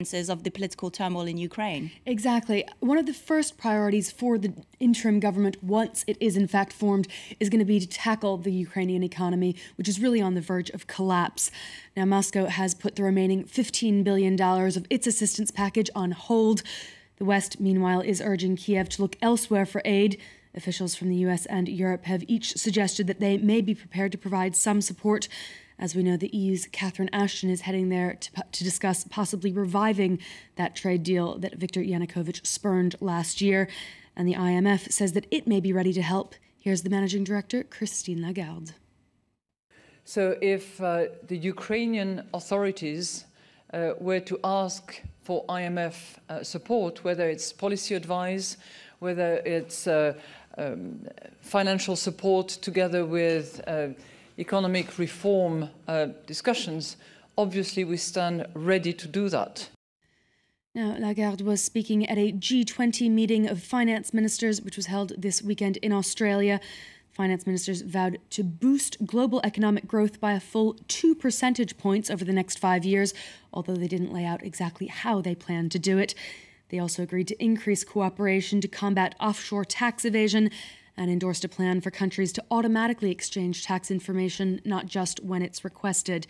of the political turmoil in Ukraine. Exactly. One of the first priorities for the interim government, once it is in fact formed, is going to be to tackle the Ukrainian economy, which is really on the verge of collapse. Now, Moscow has put the remaining $15 billion of its assistance package on hold. The West, meanwhile, is urging Kiev to look elsewhere for aid. Officials from the US and Europe have each suggested that they may be prepared to provide some support. As we know, the EU's Catherine Ashton is heading there to discuss possibly reviving that trade deal that Viktor Yanukovych spurned last year. And the IMF says that it may be ready to help. Here's the managing director, Christine Lagarde. So if the Ukrainian authorities were to ask for IMF support, whether it's policy advice, whether it's financial support together with economic reform discussions, obviously we stand ready to do that. Now, Lagarde was speaking at a G20 meeting of finance ministers, which was held this weekend in Australia. Finance ministers vowed to boost global economic growth by a full 2 percentage points over the next 5 years, although they didn't lay out exactly how they plan to do it. They also agreed to increase cooperation to combat offshore tax evasion and endorsed a plan for countries to automatically exchange tax information, not just when it's requested.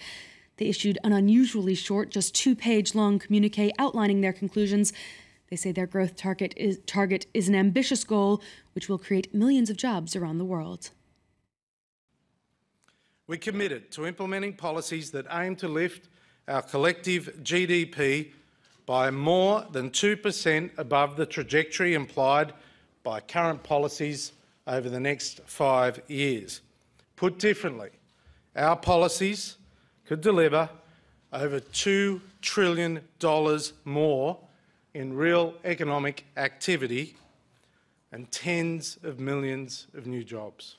They issued an unusually short, just 2-page-long communiqué outlining their conclusions. They say their growth target is an ambitious goal, which will create millions of jobs around the world. We're committed to implementing policies that aim to lift our collective GDP by more than 2% above the trajectory implied by current policies over the next 5 years. Put differently, our policies could deliver over $2 trillion more in real economic activity and tens of millions of new jobs.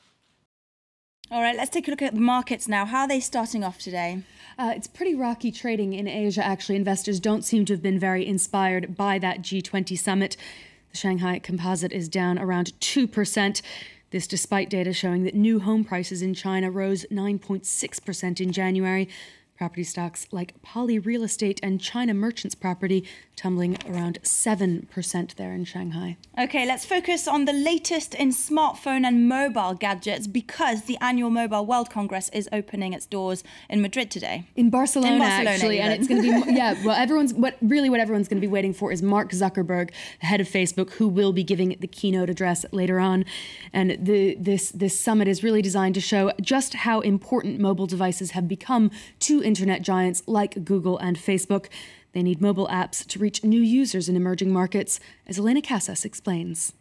All right, let's take a look at the markets now. How are they starting off today? It's pretty rocky trading in Asia, actually. Investors don't seem to have been very inspired by that G20 summit. The Shanghai Composite is down around 2%. This despite data showing that new home prices in China rose 9.6% in January. Property stocks like Poly Real Estate and China Merchants Property tumbling around 7% there in Shanghai. Okay, let's focus on the latest in smartphone and mobile gadgets because the annual Mobile World Congress is opening its doors in Madrid today. In Barcelona actually, even. And it's going to be what everyone's going to be waiting for is Mark Zuckerberg, the head of Facebook, who will be giving the keynote address later on. And this summit is really designed to show just how important mobile devices have become to internet giants like Google and Facebook. They need mobile apps to reach new users in emerging markets, as Elena Casas explains.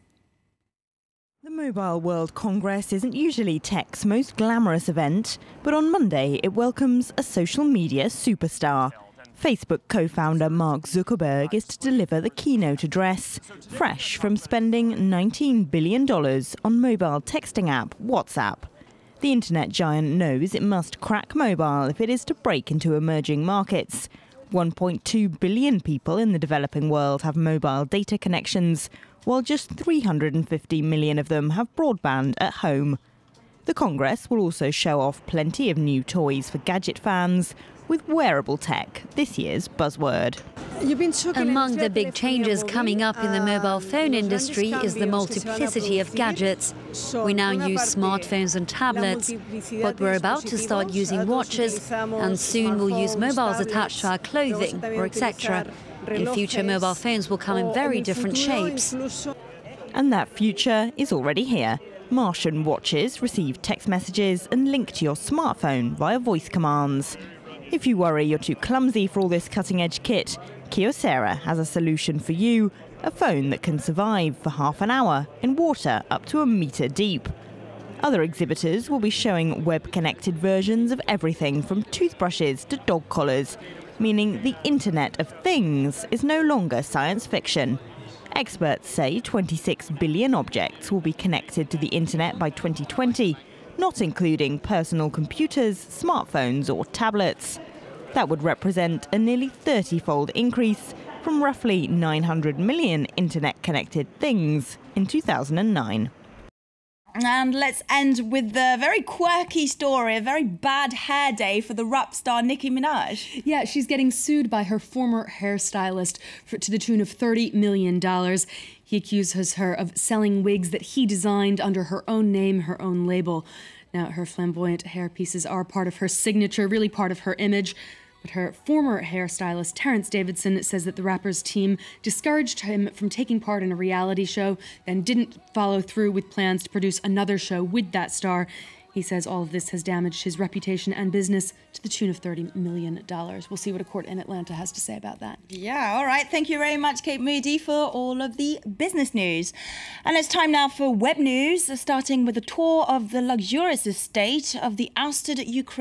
The Mobile World Congress isn't usually tech's most glamorous event, but on Monday it welcomes a social media superstar. Facebook co-founder Mark Zuckerberg is to deliver the keynote address, fresh from spending $19 billion on mobile texting app WhatsApp. The internet giant knows it must crack mobile if it is to break into emerging markets. 1.2 billion people in the developing world have mobile data connections, while just 350 million of them have broadband at home. The Congress will also show off plenty of new toys for gadget fans, with wearable tech, this year's buzzword. Among the big changes coming up in the mobile phone industry is the multiplicity of gadgets. We now use smartphones and tablets, but we're about to start using watches, and soon we'll use mobiles attached to our clothing, or etc. In future, mobile phones will come in very different shapes. And that future is already here. Martian watches receive text messages and link to your smartphone via voice commands. If you worry you're too clumsy for all this cutting-edge kit, Kyocera has a solution for you, a phone that can survive for half an hour in water up to 1 meter deep. Other exhibitors will be showing web-connected versions of everything from toothbrushes to dog collars, meaning the Internet of Things is no longer science fiction. Experts say 26 billion objects will be connected to the Internet by 2020, not including personal computers, smartphones or tablets. That would represent a nearly 30-fold increase from roughly 900 million Internet-connected things in 2009. And let's end with the very quirky story, a very bad hair day for the rap star Nicki Minaj. Yeah, she's getting sued by her former hairstylist to the tune of $30 million. He accuses her of selling wigs that he designed under her own name, her own label. Now, her flamboyant hair pieces are part of her signature, really part of her image. But her former hairstylist, Terrence Davidson, says that the rapper's team discouraged him from taking part in a reality show, then didn't follow through with plans to produce another show with that star. He says all of this has damaged his reputation and business to the tune of $30 million. We'll see what a court in Atlanta has to say about that. Yeah, all right. Thank you very much, Kate Moody, for all of the business news. And it's time now for web news, starting with a tour of the luxurious estate of the ousted Ukraine.